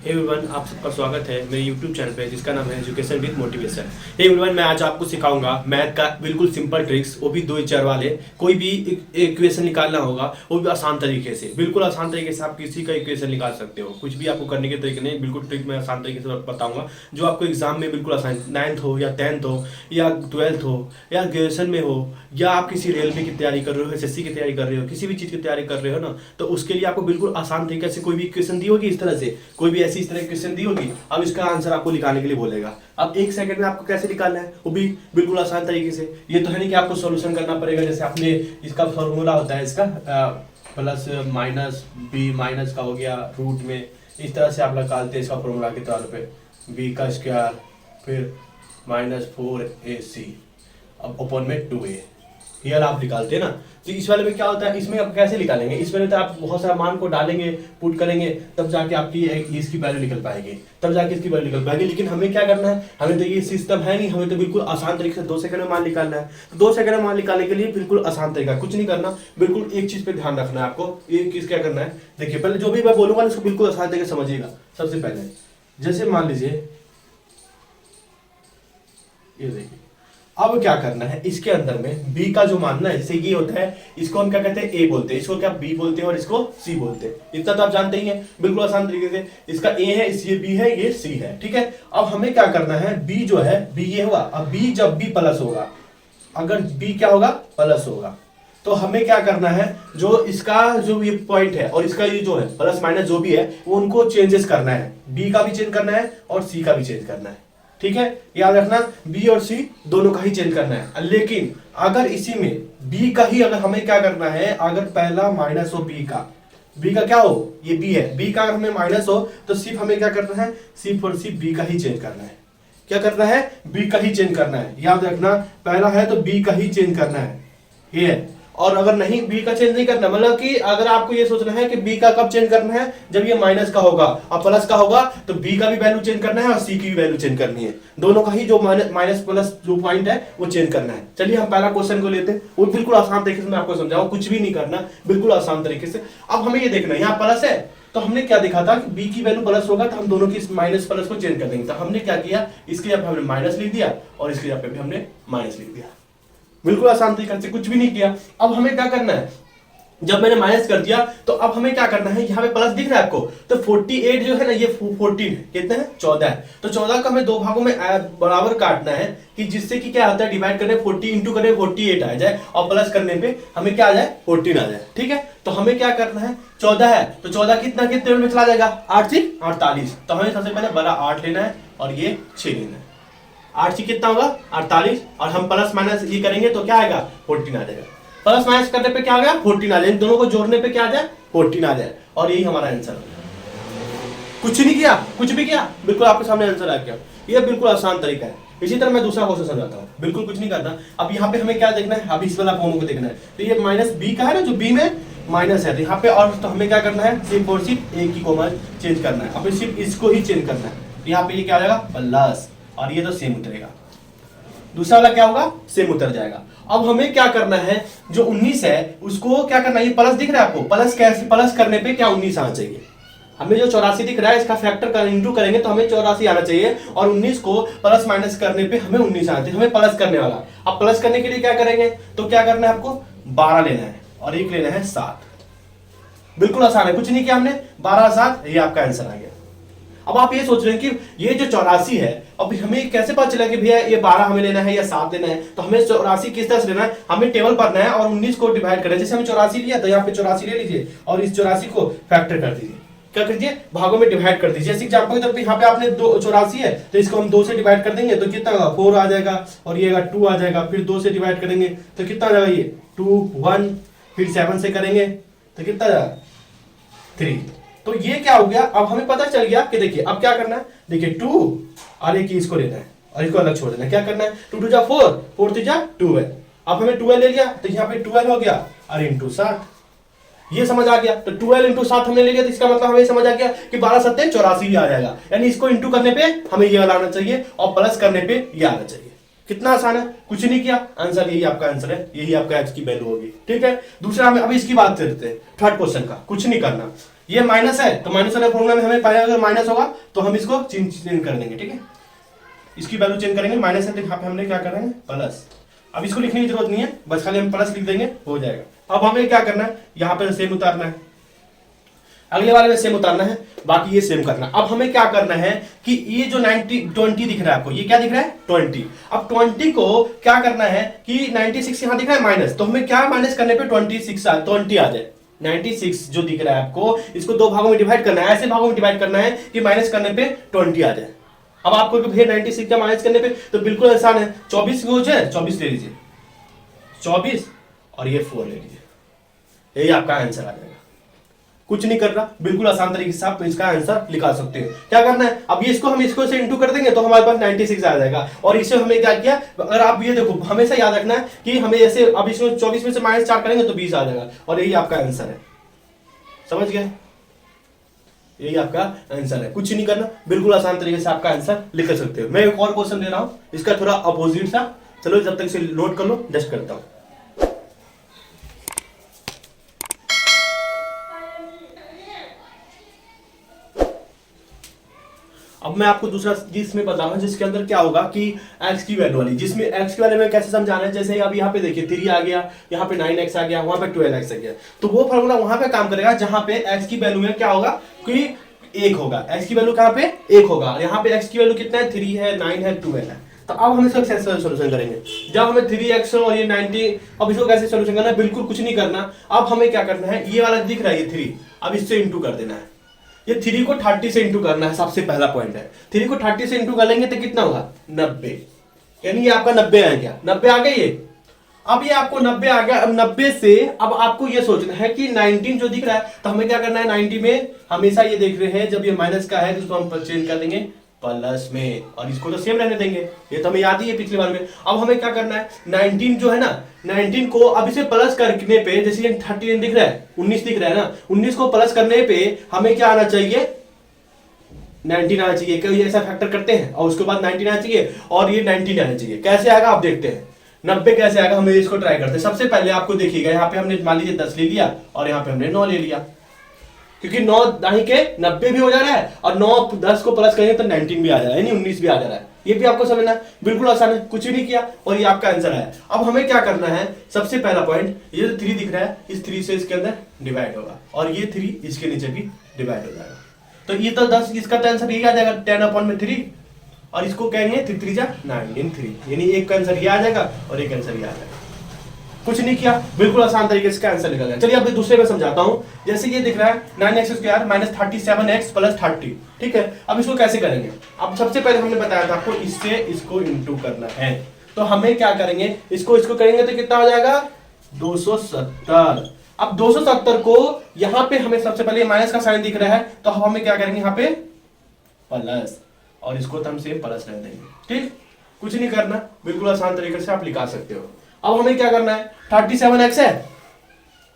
Hey everyone, आप सबका स्वागत है मेरे YouTube चैनल पे जिसका नाम है education with motivation. Hey everyone, मैं आज आपको सिखाऊंगा मैथ का बिल्कुल सिंपल ट्रिक्स, वो भी 2 4 वाले। कोई भी इक्वेशन निकालना होगा वो भी आसान तरीके से, बिल्कुल आसान तरीके से आप किसी का इक्वेशन निकाल सकते हो। कुछ भी आपको करने के तरीके नहीं, बिल्कुल ट्रिक मैं आसान तरीके से बताऊंगा जो आपको एग्जाम में बिल्कुल आसान, 9th हो या 10th हो या 12th हो या ग्रेजुएशन में हो या आप किसी रेलवे की तैयारी कर रहे हो, SSC की तैयारी कर रहे हो, किसी भी चीज़ की तैयारी कर रहे हो ना, तो उसके लिए आपको बिल्कुल आसान तरीके से कोई भी इक्वेशन दी होगी, इस तरह से कोई भी इस तरह की क्वेश्चन दी होगी, अब इसका आंसर आपको निकालने के लिए बोलेगा। अब 1 सेकंड में आपको कैसे निकालना है वो भी बिल्कुल आसान तरीके से। ये तो है नहीं कि आपको सॉल्यूशन करना पड़ेगा, जैसे आपने इसका फॉर्मूला होता है इसका प्लस माइनस बी माइनस का हो गया रूट में, इस तरह से आप निकालते हैं इसका फॉर्मूला के तौर पे बी का स्क्वायर फिर -4ac अब ओपन में 2a ये आप निकालते हैं ना। तो इस वाले में क्या होता है, इसमें आप कैसे निकालेंगे, इसमें तो आप बहुत सारा मान को डालेंगे, पुट करेंगे, तब जाके आपकी इसकी वैल्यू निकल पाएगी, तब जाके इसकी वैल्यू निकल पाएगी। लेकिन हमें क्या करना है, हमें तो ये सिस्टम है नहीं, हमें तो बिल्कुल आसान तरीके से 2 सेकंड में मान निकालना है। तो 2 सेकंड में मान निकालने के लिए बिल्कुल आसान तरीका, कुछ नहीं करना, बिल्कुल एक चीज पे ध्यान रखना है आपको। एक चीज क्या करना है, देखिए पहले जो भी मैं बोलूंगा उसको बिल्कुल आसान तरीके से समझिएगा। सबसे पहले जैसे मान लीजिए ये देखिए, अब क्या करना है, इसके अंदर में b का जो मानना है, जैसे ये होता है, इसको हम क्या कहते हैं a बोलते हैं, इसको क्या b बोलते हैं और इसको c बोलते हैं। इतना तो आप जानते ही हैं बिल्कुल आसान तरीके से। इसका a है, इस ये b है, ये c है, ठीक है। अब हमें क्या करना है, b जो है b ये हुआ, अब b जब b प्लस होगा, अगर b क्या होगा प्लस होगा, तो हमें क्या करना है, जो इसका जो ये पॉइंट है और इसका ये जो है प्लस माइनस जो भी है वो उनको चेंजेस करना है, b का भी चेंज करना है और c का भी चेंज करना है, ठीक है। याद रखना b और c दोनों का ही चेंज करना है। लेकिन अगर इसी में b का ही, अगर हमें क्या करना है, अगर पहला माइनस हो b का क्या हो, ये b है, b का अगर हमें माइनस हो तो सिर्फ हमें क्या करना है, सिर्फ और सिर्फ b का ही चेंज करना है। क्या करना है, b का ही चेंज करना है। याद रखना पहला है तो b का ही चेंज करना है, ये है। और अगर नहीं b का चेंज नहीं करना, मतलब कि अगर आपको ये सोचना है कि b का कब चेंज करना है, जब ये माइनस का होगा और प्लस का होगा, तो b का भी वैल्यू चेंज करना है और c की भी वैल्यू चेंज करनी है। दोनों का ही जो माइनस प्लस जो पॉइंट है वो चेंज करना है। चलिए हम पहला क्वेश्चन को लेते हैं, वो बिल्कुल आसान तरीके से मैं आपको समझाऊं, कुछ भी नहीं करना, बिल्कुल आसान तरीके से। अब हमें ये देखना है, यहाँ प्लस है तो हमने क्या देखा था कि b की वैल्यू प्लस होगा तो हम दोनों की माइनस प्लस को चेंज कर देंगे। तो हमने क्या किया, इसके जगह पे हमने माइनस लिख दिया और इसके जगह पे भी हमने माइनस लिख दिया, बिल्कुल आसान तरीके से, कुछ भी नहीं किया। अब हमें क्या करना है, जब मैंने माइनस कर दिया तो अब हमें क्या करना है, यहाँ पे प्लस दिख रहा है आपको, तो 48 जो है ना, ये 14 है, कितना है 14 है, तो 14 का हमें 2 भागों में बराबर काटना है, कि जिससे कि क्या होता है, डिवाइड करने 40 इंटू करने 48 आ जाए और प्लस करने पे हमें क्या आ जाए, 14 आ जाए, ठीक है। तो हमें क्या करना है, 14 है तो 14 कितना कितने में चला जाएगा, 8 से 48, तो हमें सबसे पहले बड़ा 8 लेना है और ये 6 लेना है। 8 से कितना होगा 48, और हम प्लस माइनस ये करेंगे तो क्या आएगा, 14 आ जाएगा। प्लस माइनस करने पे क्या आ गया, 14 आ जाए, दोनों को जोड़ने पे क्या आ जाए, 14 आ जाए, और यही हमारा आंसर हो गया। कुछ नहीं किया, कुछ भी किया, बिल्कुल आपके सामने आंसर आ गया। ये बिल्कुल आसान तरीका है। इसी तरह मैं दूसरा क्वेश्चन समझाता हूँ, बिल्कुल कुछ नहीं करना। अब यहाँ पे हमें क्या देखना है, अब इस वाला फॉर्म को देखना है, तो ये माइनस बी का है ना, जो बी में माइनस है, तो यहाँ पे और तो हमें क्या करना है, सिर्फ और सिर्फ एक ही कॉमन चेंज करना है, अब सिर्फ इसको ही चेंज करना है। यहाँ पे ये क्या हो जाएगा प्लस, और ये तो सेम उतरेगा, दूसरा वाला क्या होगा, सेम उतर जाएगा। अब हमें क्या करना है, जो 19 है उसको क्या करना है, ये प्लस दिख रहा है आपको, प्लस कैसे, प्लस करने पे क्या 19 आना चाहिए। हमें जो 84 दिख रहा है इसका फैक्टर कर इंटू करेंगे तो हमें 84 आना चाहिए, और 19 को प्लस माइनस करने पे हमें 19 आना चाहिए, हमें प्लस करने वाला। अब प्लस करने के लिए क्या करेंगे, तो क्या करना है आपको, 12 लेना है और एक लेना है 7, बिल्कुल आसान है, कुछ नहीं किया हमने, 12 7, ये आपका आंसर आ गया। अब आप ये सोच रहे हैं कि ये जो 84 है, अब हमें कैसे पता चला कि भैया ये 12 हमें लेना है या 7 लेना है, तो हमें 84 किस तरह से लेना है, हमें टेबल पढ़ना है और 19 को डिवाइड करना है। जैसे हमें 84 लिया तो यहाँ पे 84 ले लीजिए और इस 84 को फैक्टर कर दीजिए, क्या कीजिए, भागों में डिवाइड कर दीजिए। जैसे एग्जांपल के तौर पे यहाँ पे आपने 84 है तो इसको हम 2 से डिवाइड कर देंगे तो कितना होगा, 4 आ जाएगा, और ये 2 आ जाएगा, फिर 2 से डिवाइड करेंगे तो कितना आ जाएगा, ये 2 1, फिर 7 से करेंगे तो कितना आ जाएगा 3। तो ये क्या हो गया, अब हमें पता चल गया कि देखिए अब क्या करना है, देखिए 2 और एक इसको लेना है और इसको अलग छोड़ देना है। क्या करना है, 2 2 जा 4, 4 3 जा 12, अब हमें 12 ले लिया तो यहाँ पे 12 हो गया और इंटू 7, ये समझ आ गया। तो 12 इंटू 7 हमने ले लिया, तो इसका मतलब हमें समझ आ गया कि 12 7 84 भी आ जाएगा, यानी इसको इंटू करने पे हमें ये वाला आना चाहिए और प्लस करने पे ये आना चाहिए। कितना आसान है, कुछ नहीं किया, आंसर यही आपका आंसर है, यही आपका x की वैल्यू होगी, ठीक है। दूसरा हमें अभी इसकी बात करते हैं, थर्ड क्वेश्चन का, कुछ नहीं करना। ये माइनस है तो माइनस वाले फॉर्मूला में हमें पाया अगर माइनस होगा तो हम इसको चेंज कर देंगे, ठीक है, इसकी वैल्यू चेंज करेंगे, माइनस है तो यहाँ पे हमने क्या करेंगे प्लस। अब इसको लिखने की जरूरत नहीं है, बस खाली हम प्लस लिख देंगे हो जाएगा। अब हमें क्या करना है, यहाँ पे सेम उतारना है, अगले वाले में सेम उतारना है, बाकी ये सेम करना है। अब हमें क्या करना है कि ये जो 20 दिख रहा है आपको, ये क्या दिख रहा है 20। अब 20 को क्या करना है कि 96 यहाँ दिख रहा है माइनस, तो हमें क्या माइनस करने पे 20 आ जाए। 96 जो दिख रहा है आपको, इसको दो भागों में डिवाइड करना है, ऐसे भागों में डिवाइड करना है कि माइनस करने पे 20 आ जाए। अब आपको भैया 96 का माइनस करने पे तो बिल्कुल आसान है, 24 हो जाए 24 ले लीजिए, 24 और ये 4 ले लीजिए, यही आपका आंसर आ जाएगा। कुछ नहीं करना, बिल्कुल आसान तरीके से आप इसका आंसर निकाल सकते हैं। क्या करना है, अब ये इसको हम इसको से इंटू कर देंगे तो हमारे पास 96 आ जाएगा। और इसे हमने क्या किया, अगर आप ये देखो हमेशा याद रखना है कि हमें ऐसे, अब इसमें 24 में से -4 करेंगे तो 20 आ जाएगा, और यही आपका आंसर है। समझ गए, यही आपका आंसर है। कुछ नहीं करना, बिल्कुल आसान तरीके से आपका आंसर लिख सकते हो। मैं एक और क्वेश्चन दे रहा हूं, इसका थोड़ा अपोजिट सा, चलो जब तक इसे नोट कर लो, जस्ट करता हूं। अब मैं आपको दूसरा चीज इसमें बताऊंगा जिसके अंदर क्या होगा कि x की वैल्यू वाली, जिसमें x के बारे में कैसे समझाना है। जैसे अब यहाँ पे देखिए 3 आ गया, यहाँ पे 9x आ गया, वहां पे 12x आ गया, तो वो फॉर्मूला वहां पे काम करेगा जहां पे x की वैल्यू में क्या होगा कि 1 होगा। x की वैल्यू कहां पे 1 होगा, और यहाँ पे x की वैल्यू कितना है 3 है, 9 है, 12 है। तो अब हम इसका कैसे सोल्यूशन करेंगे, जब हमें 3x और ये 90, अब इसको कैसे सोल्यूशन करना है, बिल्कुल कुछ नहीं करना। अब हमें क्या करना है, ये वाला दिख रहा है ये 3, अब इससे इंटू कर देना है। ये 3 को 30 से इंटू करना है, सबसे पहला पॉइंट है। 3 को 30 से इंटू कर लेंगे तो कितना होगा 90, यानी ये आपका 90 आ गया, 90 आ गया ये। अब ये आपको 90 आ गया, अब 90 से अब आपको ये सोचना है कि 19 जो दिख रहा है, तो हमें क्या करना है, 90 में हमेशा ये देख रहे हैं जब ये माइनस का है तो इसको हम चेंज कर देंगे प्लस में, और इसको तो सेम रहने देंगे, ये तो हमें याद ही है पिछले बार में। अब हमें क्या करना है, 19 जो है ना, 19 को अब इसे प्लस करने पे, जैसे ये 39 दिख रहा है, 19 दिख रहा है ना, 19 को प्लस करने पे हमें क्या आना चाहिए, 19 आना चाहिए। कभी ऐसा फैक्टर करते हैं और उसके बाद 19 आना चाहिए और ये 19 आना चाहिए। कैसे आएगा आप देखते हैं, 90 कैसे आएगा, हमें इसको ट्राई करते हैं। सबसे पहले आपको देखिएगा, यहाँ पे हमने मान लीजिए 10 ले लिया और यहाँ पे हमने 9 ले लिया, क्योंकि 9 दाही के 90 भी हो जा रहा है और 9 10 को प्लस करेंगे तो 19 भी आ जा रहा है, यानी 19 भी आ जा रहा है। ये भी आपको समझना है, बिल्कुल आसान है, कुछ भी नहीं किया और ये आपका आंसर है। अब हमें क्या करना है, सबसे पहला पॉइंट, ये जो 3 दिख रहा है, इस 3 से इसके अंदर डिवाइड होगा और ये 3 इसके नीचे भी डिवाइड हो जाएगा, तो ये तो 10, इसका आंसर ये आ जाएगा 10/3, और इसको कहेंगे 3 3 जा 9 इन 3, यानी एक का आंसर ये आ जाएगा और एक आंसर ये आ जाएगा। कुछ नहीं किया, बिल्कुल आसान तरीके से आंसर निकल गया। चलिए अब दूसरे में समझाता हूं। जैसे ये दिख रहा है 9x² - 37x + 30, ठीक है। अब इसको कैसे करेंगे, अब सबसे पहले हमने बताया था आपको इससे इसको इंटू करना है, तो हमें क्या करेंगे, इसको करेंगे तो कितना हो जाएगा 270। अब 270 को यहां पे हमें सबसे पहले माइनस का साइन दिख रहा है, तो हम हमें क्या करेंगे यहाँ पे प्लस, और इसको तो हम सेम प्लस रह देंगे, ठीक। कुछ नहीं करना, बिल्कुल आसान तरीके से आप लिखा सकते हो। अब हमें क्या करना है, 37x है,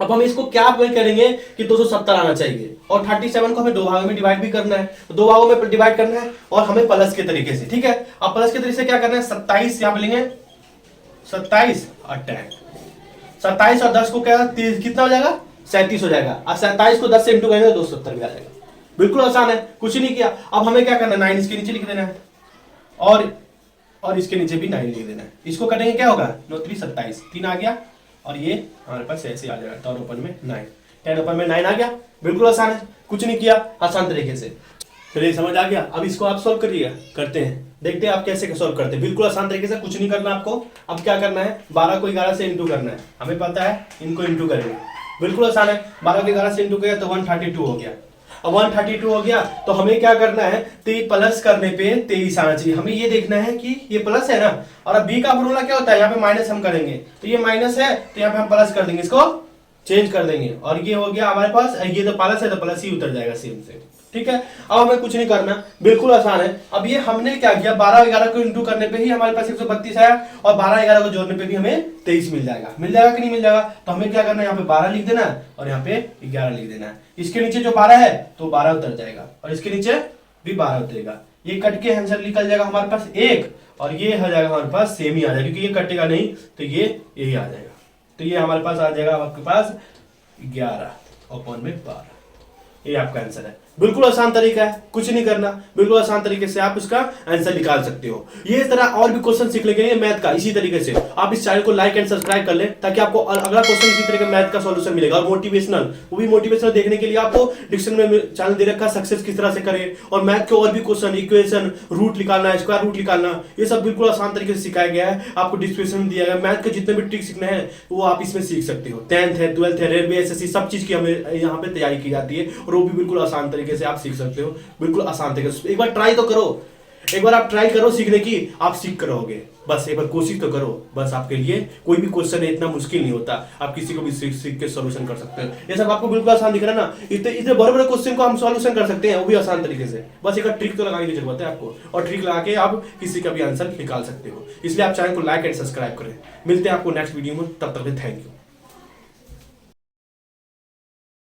अब हम इसको क्या करेंगे कि 270 आना चाहिए, और 37 को हमें 2 भागों में डिवाइड भी करना है, तो 2 भागों में डिवाइड करना है और हमें प्लस के तरीके से, ठीक है। अब प्लस के तरीके से क्या करना है, 27 यहां पे लेंगे, 27 और 10, 27 और 10 को क्या कितना हो जाएगा 37 हो जाएगा, और 27 को 10 से इंटू करेंगे तो 270 भी आ जाएगा। बिल्कुल आसान है, कुछ नहीं किया। अब हमें क्या करना है, 9 इसके नीचे लिख देना है और इसके नीचे भी 9 लिख देना है। इसको करेंगे क्या होगा 9 3 27, 3 आ गया, और ये हमारे पास ऐसे आ जाएगा 10 में 9, 10 में 9 आ गया। बिल्कुल आसान है, कुछ नहीं किया, आसान तरीके से। चलिए समझ आ गया। अब इसको आप सोल्व करिएगा, करते हैं, देखते हैं आप कैसे सोल्व करते हैं। बिल्कुल आसान तरीके से, कुछ नहीं करना आपको। अब क्या करना है, 12 को 11 से इंटू करना है, हमें पता है, इनको इंटू करेंगे। बिल्कुल आसान है, 12 को 11 से इंटू किया तो 132 हो गया। अब 132 हो गया तो हमें क्या करना है, तो ये प्लस करने पे 23 आना चाहिए। हमें ये देखना है कि ये प्लस है ना, और अब बी का फॉर्मूला क्या होता है, यहाँ पे माइनस हम करेंगे, तो ये माइनस है तो यहाँ पे हम प्लस कर देंगे, इसको चेंज कर देंगे, और ये हो गया हमारे पास, ये तो प्लस है तो प्लस ही उतर जाएगा सेम से, ठीक है। अब हमें कुछ नहीं करना, बिल्कुल आसान है। अब ये हमने क्या किया, 12 11 को इंटू करने पे ही हमारे पास 132 आया, और 12 11 को जोड़ने पे भी हमें 23 मिल जाएगा। मिल जाएगा कि नहीं मिल जाएगा, तो हमें क्या करना है, यहाँ पे 12 लिख देना है और यहाँ पे 11 लिख देना है। इसके नीचे जो 12 है तो 12 उतर जाएगा, और इसके नीचे भी 12 उतरेगा। ये कट के आंसर निकल जाएगा हमारे पास 1, और ये हो जाएगा हमारे पास सेम ही आ जाएगा, क्योंकि ये कटेगा नहीं तो ये यही आ जाएगा। तो ये हमारे पास आ जाएगा आपके पास 11/12। ये आपका आंसर है। बिल्कुल आसान तरीका है, कुछ नहीं करना, बिल्कुल आसान तरीके से आप इसका आंसर निकाल सकते हो। ये इस तरह और भी क्वेश्चन सीखने के लिए मैथ का इसी तरीके से आप इस चैनल को लाइक एंड सब्सक्राइब कर ले, ताकि आपको अगला क्वेश्चन इसी तरह का मैथ का सॉल्यूशन मिलेगा। और मोटिवेशनल, वो भी मोटिवेशनल देखने के लिए आपको डिस्क्रिप्शन में चैनल दे रखा, सक्सेस किस तरह से करें, और मैथ के और भी क्वेश्चन, इक्वेशन, रूट निकालना है, स्क्वायर रूट निकालना, ये सब बिल्कुल आसान तरीके से सिखाया गया है। आपको डिस्क्रिप्शन में दिया गया मैथ के जितने भी ट्रिक सीखने हैं वो आप इसमें सीख सकते हो। 10th है, 12th है, रेलवे, एसएससी, सब चीज की हमें यहाँ पे तैयारी की जाती है, और वो भी बिल्कुल आसान तरीके से आप सीख सकते हो। बिल्कुल आसान तरीके से एक बार ट्राई तो करो, एक बार आप ट्राई करो सीखने की, आप सीख कर रहोगे। बस एक बार कोशिश तो करो, बस आपके लिए कोई भी क्वेश्चन है इतना मुश्किल नहीं होता, आप किसी को भी सीख सीख के सॉल्यूशन कर सकते हो। ये सब आपको बिल्कुल आसान दिख रहा है ना, इतने इतने बड़े बड़े क्वेश्चन को हम सॉल्यूशन कर सकते हैं, वो भी आसान तरीके से। बस एक ट्रिक तो लगाने की जरूरत है आपको, और ट्रिक लगा के आप किसी का भी आंसर निकाल सकते हो। इसलिए आप चैनल को लाइक एंड सब्सक्राइब करें। मिलते हैं आपको नेक्स्ट वीडियो में, तब तक थैंक यू।